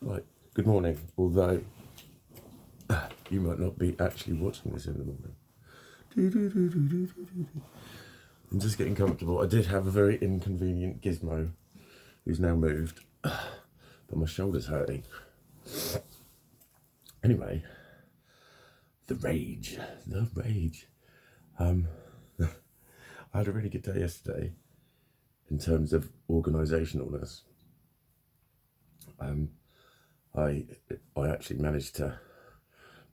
Right, good morning, although you might not be actually watching this in the morning. I'm just getting comfortable. I did have a very inconvenient gizmo who's now moved, but my shoulder's hurting. Anyway, the rage. I had a really good day yesterday in terms of organisationalness. I actually managed to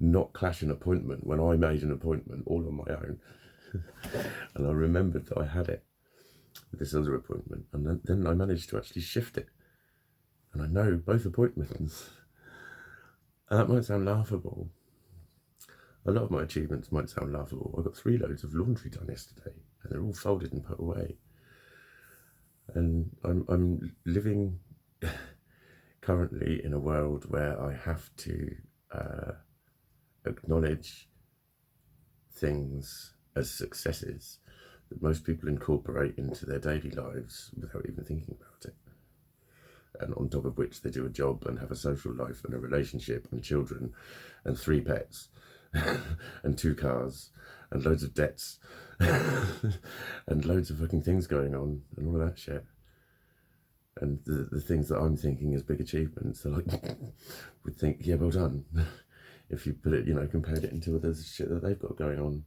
not clash an appointment when I made an appointment all on my own. And I remembered that I had it with this other appointment, and then I managed to actually shift it. And I know both appointments. And that might sound laughable. A lot of my achievements might sound laughable. I got 3 loads of laundry done yesterday, and they're all folded and put away. And I'm living currently in a world where I have to acknowledge things as successes that most people incorporate into their daily lives without even thinking about it. And on top of which they do a job and have a social life and a relationship and children and 3 pets and 2 cars and loads of debts and loads of fucking things going on and all of that shit. And the things that I'm thinking as big achievements, they're like, would think, yeah, well done. If you put it, compared it into other shit that they've got going on.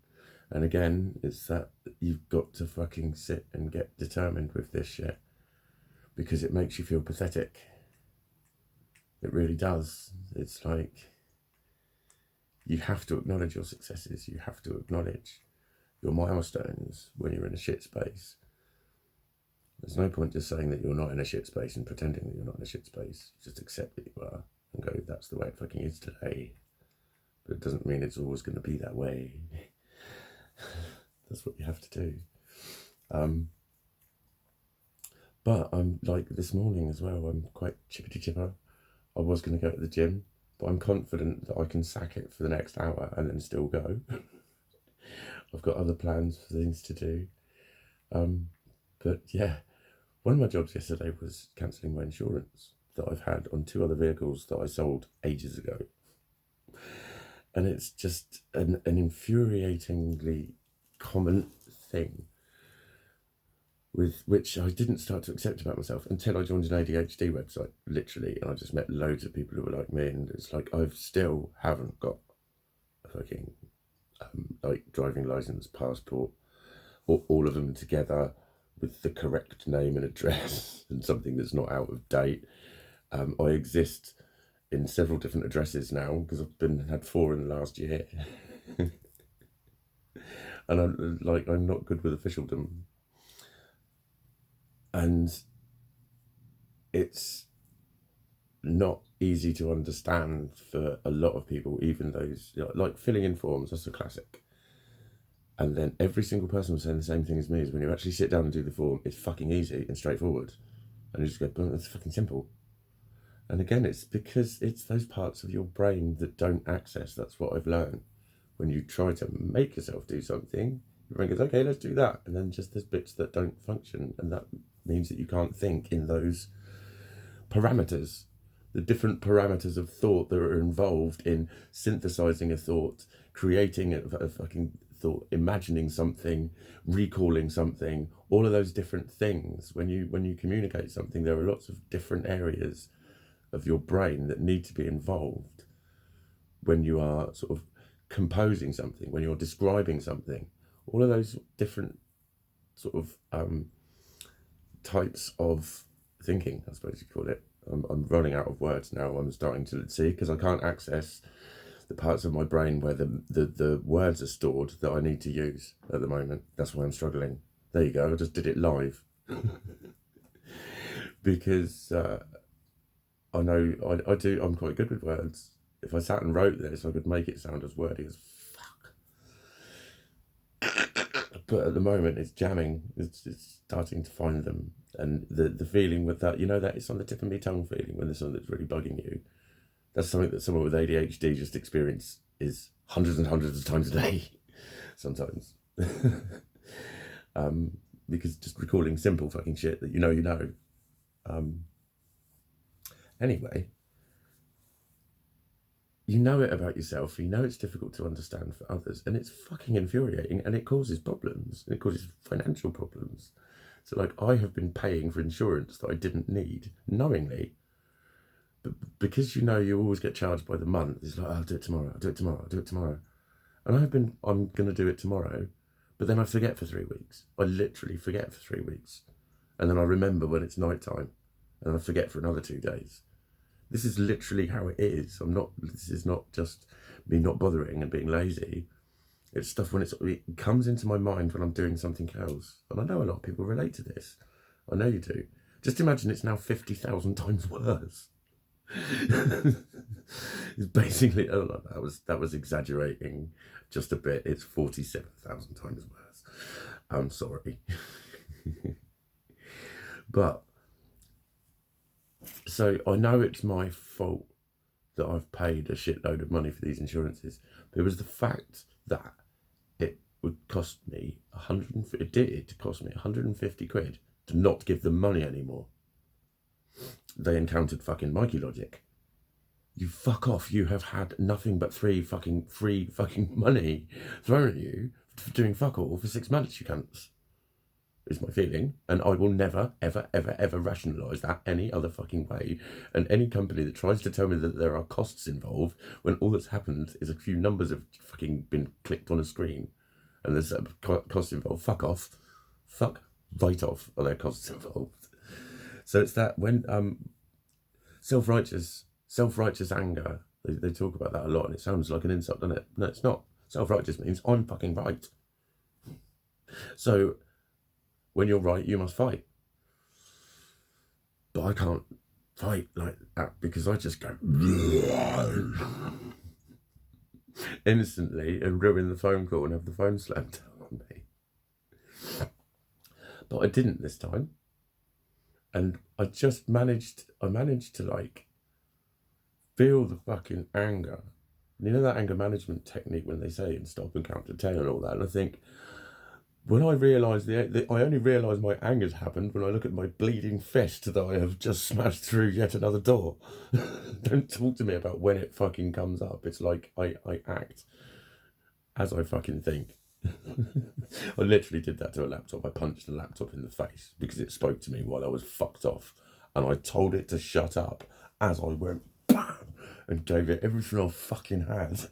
And again, it's that you've got to fucking sit and get determined with this shit, because it makes you feel pathetic. It really does. It's like, you have to acknowledge your successes. You have to acknowledge your milestones when you're in a shit space. There's no point just saying that you're not in a shit space and pretending that you're not in a shit space. Just accept that you are and go, that's the way it fucking is today. But it doesn't mean it's always going to be that way. That's what you have to do. But I'm like this morning as well, I'm quite chippity chipper. I was going to go to the gym, but I'm confident that I can sack it for the next hour and then still go. I've got other plans for things to do. But yeah, one of my jobs yesterday was cancelling my insurance that I've had on 2 other vehicles that I sold ages ago. And it's just an infuriatingly common thing with which I didn't start to accept about myself until I joined an ADHD website, literally, and I just met loads of people who were like me, and it's like I still haven't got a fucking driving license, passport, or all of them together with the correct name and address and something that's not out of date. I exist in several different addresses now because I've had 4 in the last year. And I'm not good with officialdom. And it's not easy to understand for a lot of people, even those, like filling in forms, that's a classic. And then every single person was saying the same thing as me, is when you actually sit down and do the form, it's fucking easy and straightforward. And you just go, boom, it's fucking simple. And again, it's because it's those parts of your brain that don't access. That's what I've learned. When you try to make yourself do something, your brain goes, okay, let's do that. And then just there's bits that don't function. And that means that you can't think in those parameters, the different parameters of thought that are involved in synthesizing a thought, creating a fucking thought, imagining something, recalling something, all of those different things. When you communicate something, there are lots of different areas of your brain that need to be involved when you are sort of composing something, when you're describing something. All of those different sort of types of thinking, I suppose you call it. I'm running out of words now. I'm starting to see, because I can't access the parts of my brain where the words are stored that I need to use at the moment. That's why I'm struggling. There you go. I just did it live. Because I know I'm quite good with words. If I sat and wrote this, I could make it sound as wordy as fuck. But at the moment, it's jamming. It's starting to find them. And the feeling with that, that it's on the tip of my tongue feeling when there's something that's really bugging you. That's something that someone with ADHD just experience is hundreds and hundreds of times a day, sometimes. Because just recalling simple fucking shit that you know. Anyway, you know it about yourself, you know it's difficult to understand for others, and it's fucking infuriating, and it causes problems, and it causes financial problems. So, like, I have been paying for insurance that I didn't need, knowingly, but because you know you always get charged by the month, it's like, oh, I'll do it tomorrow, I'll do it tomorrow, I'll do it tomorrow. And I'm going to do it tomorrow, but then I forget for 3 weeks. I literally forget for 3 weeks. And then I remember when it's night time, and I forget for another 2 days. This is literally how it is. This is not just me not bothering and being lazy. It's stuff when it comes into my mind when I'm doing something else. And I know a lot of people relate to this. I know you do. Just imagine it's now 50,000 times worse. It's basically, oh, that was exaggerating just a bit. It's 47,000 times worse. I'm sorry. But so I know it's my fault that I've paid a shitload of money for these insurances. But it was the fact that it would cost me it did cost me 150 quid to not give them money anymore. They encountered fucking Mikey Logic. You fuck off. You have had nothing but free fucking money thrown at you for doing fuck all for 6 months, you cunts. Is my feeling. And I will never, ever, ever, ever rationalise that any other fucking way. And any company that tries to tell me that there are costs involved when all that's happened is a few numbers have fucking been clicked on a screen and there's costs involved, fuck off. Fuck right off are there costs involved. So it's that when self-righteous anger, they talk about that a lot, and it sounds like an insult, doesn't it? No, it's not. Self-righteous means I'm fucking right. So when you're right, you must fight. But I can't fight like that because I just go instantly and ruin the phone call and have the phone slammed down on me. But I didn't this time. And I managed to like feel the fucking anger. You know that anger management technique when they say and stop and count to 10 and all that. And I think when I realise I only realise my anger's happened when I look at my bleeding fist that I have just smashed through yet another door. Don't talk to me about when it fucking comes up. It's like I act as I fucking think. I literally did that to a laptop. I punched the laptop in the face because it spoke to me while I was fucked off, and I told it to shut up as I went BAM! And gave it everything I fucking had,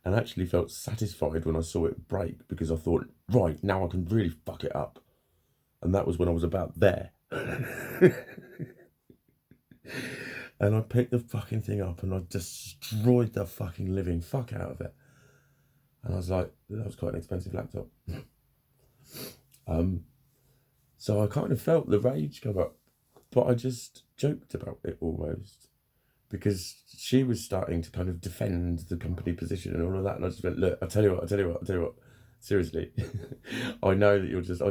and actually felt satisfied when I saw it break because I thought, right, now I can really fuck it up. And that was when I was about there. And I picked the fucking thing up and I destroyed the fucking living fuck out of it. And I was like, that was quite an expensive laptop. So I kind of felt the rage come up, but I just joked about it almost, because she was starting to kind of defend the company position and all of that. And I just went, look, I tell you what, seriously, I know that you're just, I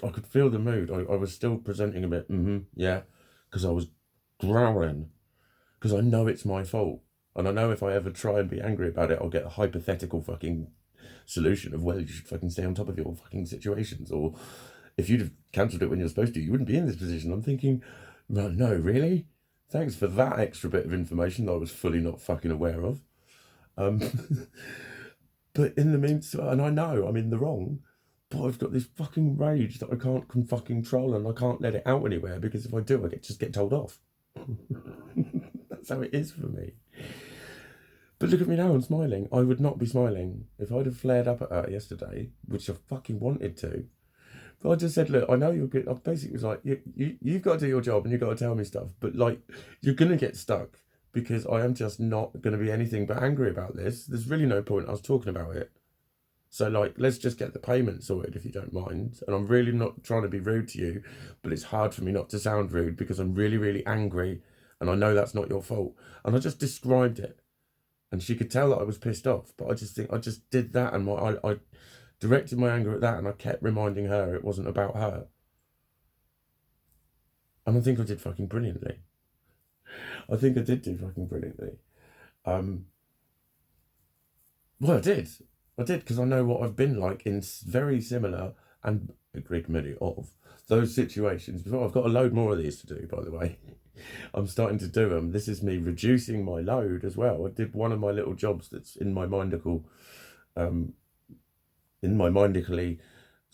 could feel the mood. I was still presenting a bit, yeah, because I was growling, because I know it's my fault. And I know if I ever try and be angry about it, I'll get a hypothetical fucking solution of, well, you should fucking stay on top of your fucking situations. Or if you'd have cancelled it when you're supposed to, you wouldn't be in this position. I'm thinking, no, really? Thanks for that extra bit of information that I was fully not fucking aware of. But in the meantime, and I know I'm in the wrong, but I've got this fucking rage that I can't fucking control, and I can't let it out anywhere, because if I do, I just get told off. That's how it is for me. But look at me now, I'm smiling. I would not be smiling if I'd have flared up at her yesterday, which I fucking wanted to. But I just said, look, I know you're good. I basically was like, you've got to do your job and you've got to tell me stuff. But like, you're going to get stuck because I am just not going to be anything but angry about this. There's really no point us talking about it. So like, let's just get the payment sorted if you don't mind. And I'm really not trying to be rude to you, but it's hard for me not to sound rude because I'm really, really angry. And I know that's not your fault. And I just described it. And she could tell that I was pissed off, but I just did that, and I directed my anger at that, and I kept reminding her it wasn't about her. And I think I did fucking brilliantly. I think I did do fucking brilliantly. Well, I did, because I know what I've been like in very similar and a great many of those situations before. I've got a load more of these to do, by the way. I'm starting to do them. This is me reducing my load as well. I did one of my little jobs that's in my mindical,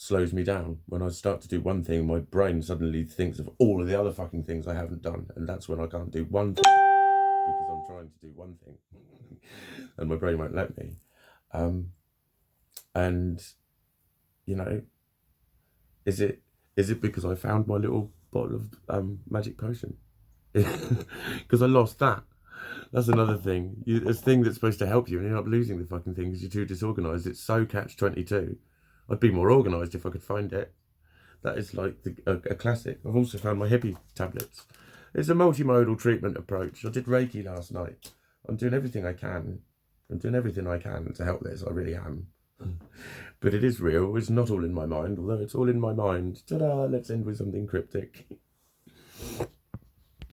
slows me down. When I start to do one thing, my brain suddenly thinks of all of the other fucking things I haven't done, and that's when I can't do one thing because I'm trying to do one thing, and my brain won't let me. And you know, is it because I found my little bottle of magic potion? Because I lost that. That's another thing. A thing that's supposed to help you, and you end up losing the fucking thing because you're too disorganised. It's so catch-22. I'd be more organised if I could find it. That is like a classic. I've also found my hippie tablets. It's a multimodal treatment approach. I did Reiki last night. I'm doing everything I can. I'm doing everything I can to help this. I really am. But it is real. It's not all in my mind, although it's all in my mind. Ta-da! Let's end with something cryptic.